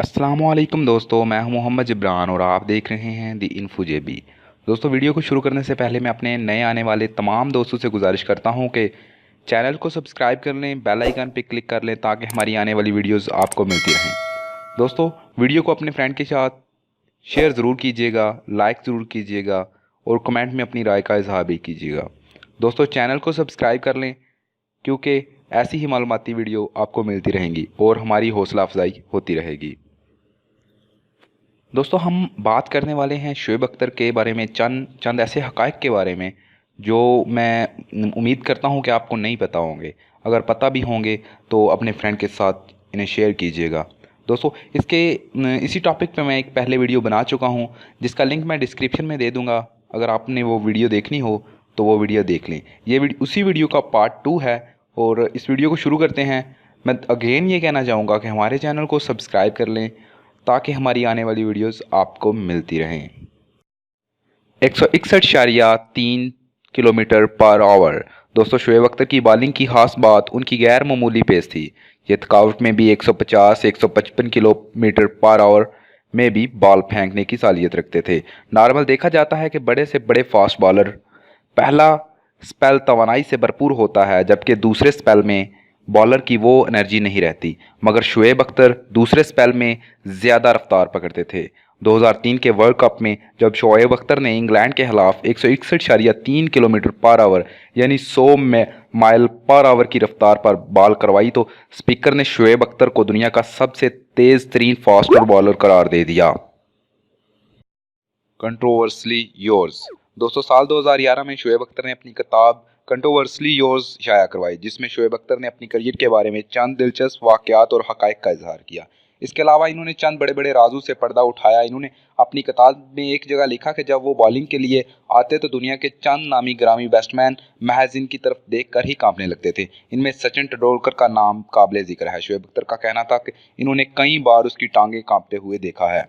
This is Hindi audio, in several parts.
अस्सलामुअलैकुम दोस्तों, मैं हूं मोहम्मद जिब्रान और आप देख रहे हैं दी इन्फो जेबी। दोस्तों, वीडियो को शुरू करने से पहले मैं अपने नए आने वाले तमाम दोस्तों से गुजारिश करता हूं कि चैनल को सब्सक्राइब कर लें, बेल आइकन पे क्लिक कर लें ताकि हमारी आने वाली वीडियोस आपको मिलती रहें। दोस्तों, वीडियो को अपने फ्रेंड के साथ शेयर ज़रूर कीजिएगा, लाइक ज़रूर कीजिएगा और कमेंट में अपनी राय का इजहार भी कीजिएगा। दोस्तों, चैनल को सब्सक्राइब कर लें क्योंकि ऐसी ही मालूमाती वीडियो आपको मिलती रहेंगी और हमारी हौसला अफजाई होती रहेगी। दोस्तों, हम बात करने वाले हैं शुएब अख्तर के बारे में, चंद चंद ऐसे हक़ाइक़ के बारे में जो मैं उम्मीद करता हूं कि आपको नहीं पता होंगे। अगर पता भी होंगे तो अपने फ्रेंड के साथ इन्हें शेयर कीजिएगा। दोस्तों, इसी टॉपिक पे मैं एक पहले वीडियो बना चुका हूं जिसका लिंक मैं डिस्क्रिप्शन में दे दूंगा। अगर आपने वो वीडियो देखनी हो तो वो वीडियो देख लें। उसी वीडियो का पार्ट 2 है और इस वीडियो को शुरू करते हैं। मैं अगेन ये कहना चाहूँगा कि हमारे चैनल को सब्सक्राइब कर लें ताकि हमारी आने वाली वीडियोस आपको मिलती रहें। 161.3 किलोमीटर पर आवर। दोस्तों, शुएब अख्तर की बॉलिंग की खास बात उनकी गैर मामूली पेस थी। ये थकावट में भी 150 से 155 किलोमीटर पर आवर में भी बॉल फेंकने की सालियत रखते थे। नॉर्मल देखा जाता है कि बड़े से बड़े फास्ट बॉलर पहला स्पेल तवानाई से भरपूर होता है जबकि दूसरे स्पेल में बॉलर की वो एनर्जी नहीं रहती, मगर शुएब अख्तर दूसरे स्पेल में ज़्यादा रफ्तार पकड़ते थे। 2003 के वर्ल्ड कप में जब शुएब अख्तर ने इंग्लैंड के खिलाफ 161.3 किलोमीटर पर आवर यानी 100 माइल पर आवर की रफ्तार पर बॉल करवाई तो स्पीकर ने शुएब अख्तर को दुनिया का सबसे तेज़ तरीन फास्टर बॉलर करार दे दिया। कंट्रोवर्सली योर्स। दोस्तों, साल 2011 में शुएब अख्तर ने अपनी किताब कंट्रोवर्सली योर्स शाया करवाई जिसमें शुएब अख्तर ने अपनी करियर के बारे में चंद दिलचस्प वाक़यात और हक़ाइक़ का इजहार किया। इसके अलावा इन्होंने चंद बड़े बड़े राजों से पर्दा उठाया। इन्होंने अपनी किताब में एक जगह लिखा कि जब वो बॉलिंग के लिए आते तो दुनिया के चंद नामी ग्रामी बैट्समैन महज इनकी तरफ देख कर ही कांपने लगते थे। इनमें सचिन तेंदुलकर का नाम काबिले ज़िक्र है। शुएब अख्तर का कहना था कि इन्होंने कई बार उसकी टांगें कांपते हुए देखा है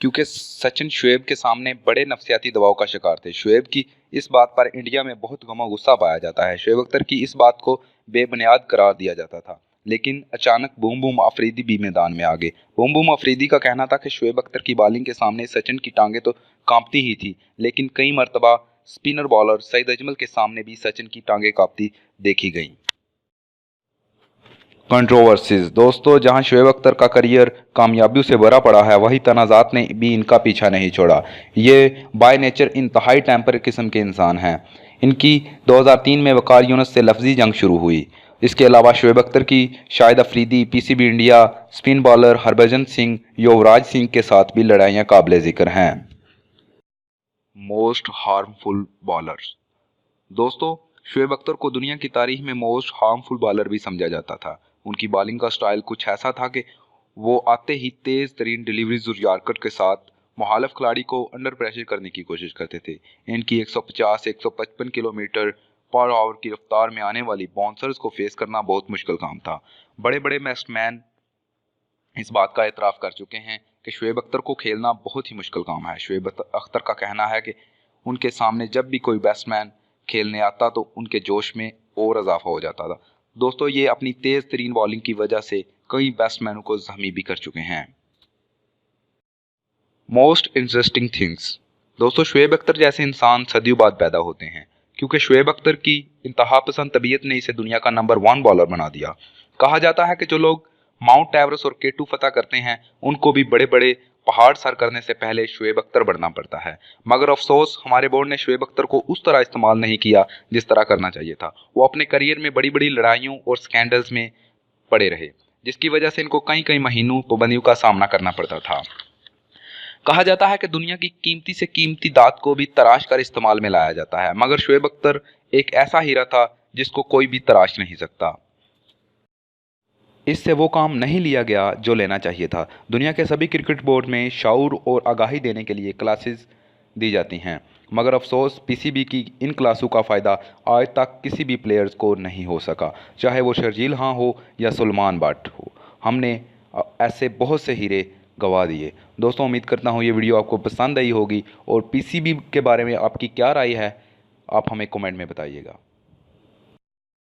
क्योंकि सचिन शुएब के सामने बड़े नफसियाती दबाव का शिकार थे। शुएब की इस बात पर इंडिया में बहुत गमा गुस्सा पाया जाता है। शुएब अख्तर की इस बात को बेबुनियाद करार दिया जाता था, लेकिन अचानक बूम बूम अफरीदी भी मैदान में आ गए। बूम बूम अफरीदी का कहना था कि शुएब अख्तर की बॉलिंग के सामने सचिन की टांगें तो कांपती ही थी, लेकिन कई मरतबा स्पिनर बॉलर सईद अजमल के सामने भी सचिन की टांगें कांपती देखी गईं। कंट्रोवर्सीज। दोस्तों, जहां शुएब अख्तर का करियर कामयाबियों से भरा पड़ा है वहीं तनाज़ात ने भी इनका पीछा नहीं छोड़ा। ये बाय नेचर इंतहाई टेम्पर किस्म के इंसान हैं। इनकी 2003 में वकार यूनुस से लफ्जी जंग शुरू हुई। इसके अलावा शुएब अख्तर की Shahid Afridi, PCB India, spin bowler Harbhajan Singh, Yuvraj Singh के साथ भी लड़ाइयाँ काबिले ज़िक्र हैं। Most harmful bowlers. दोस्तों, शुएब अख्तर को दुनिया की तारीख में मोस्ट हार्मफुल बॉलर भी समझा जाता था। उनकी बॉलिंग का स्टाइल कुछ ऐसा था कि वो आते ही तेज़ तरीन डिलीवरीज और यॉर्कर के साथ मुखालिफ खिलाड़ी को अंडर प्रेशर करने की कोशिश करते थे। इनकी 150 से 155 किलोमीटर पर आवर की रफ्तार में आने वाली बाउंसर्स को फेस करना बहुत मुश्किल काम था। बड़े बड़े बैट्समैन इस बात का एतराफ़ कर चुके हैं कि शुएब अख्तर को खेलना बहुत ही मुश्किल काम है। शुएब अख्तर का कहना है कि उनके सामने जब भी कोई बैट्समैन खेलने आता तो उनके जोश में और इजाफा हो जाता था। दोस्तों, ये अपनी तेज़ तरीन बॉलिंग की वजह से कई बैट्समैनों को ज़ख्मी भी कर चुके हैं। Most interesting things. दोस्तों, शुएब अख्तर जैसे इंसान सदियों बाद पैदा होते हैं क्योंकि शुएब अख्तर की इंतहा पसंद तबीयत ने इसे दुनिया का नंबर 1 बॉलर बना दिया। कहा जाता है कि जो लोग माउंट एवरेस्ट और केटू फतह करते हैं उनको भी बड़े बड़े पहाड़ सर करने से पहले शुएब अख्तर बढ़ना पड़ता है, मगर अफसोस हमारे बोर्ड ने शुएब अख्तर को उस तरह इस्तेमाल नहीं किया जिस तरह करना चाहिए था। वो अपने करियर में बड़ी बड़ी लड़ाइयों और स्कैंडल्स में पड़े रहे जिसकी वजह से इनको कई कई महीनों पाबंदियों का सामना करना पड़ता था। कहा जाता है कि दुनिया की कीमती से कीमती दात को भी तराश कर इस्तेमाल में लाया जाता है, मगर शुएब अख्तर एक ऐसा हीरा था जिसको कोई भी तराश नहीं सकता। इससे वो काम नहीं लिया गया जो लेना चाहिए था। दुनिया के सभी क्रिकेट बोर्ड में शऊर और आगाही देने के लिए क्लासेस दी जाती हैं, मगर अफसोस पीसीबी की इन क्लासों का फ़ायदा आज तक किसी भी प्लेयर्स को नहीं हो सका, चाहे वो शर्जील खां हो या सुलेमान बट हो। हमने ऐसे बहुत से हीरे गवा दिए। दोस्तों, उम्मीद करता हूँ ये वीडियो आपको पसंद आई होगी और पीसीबी के बारे में आपकी क्या राय है आप हमें कमेंट में बताइएगा।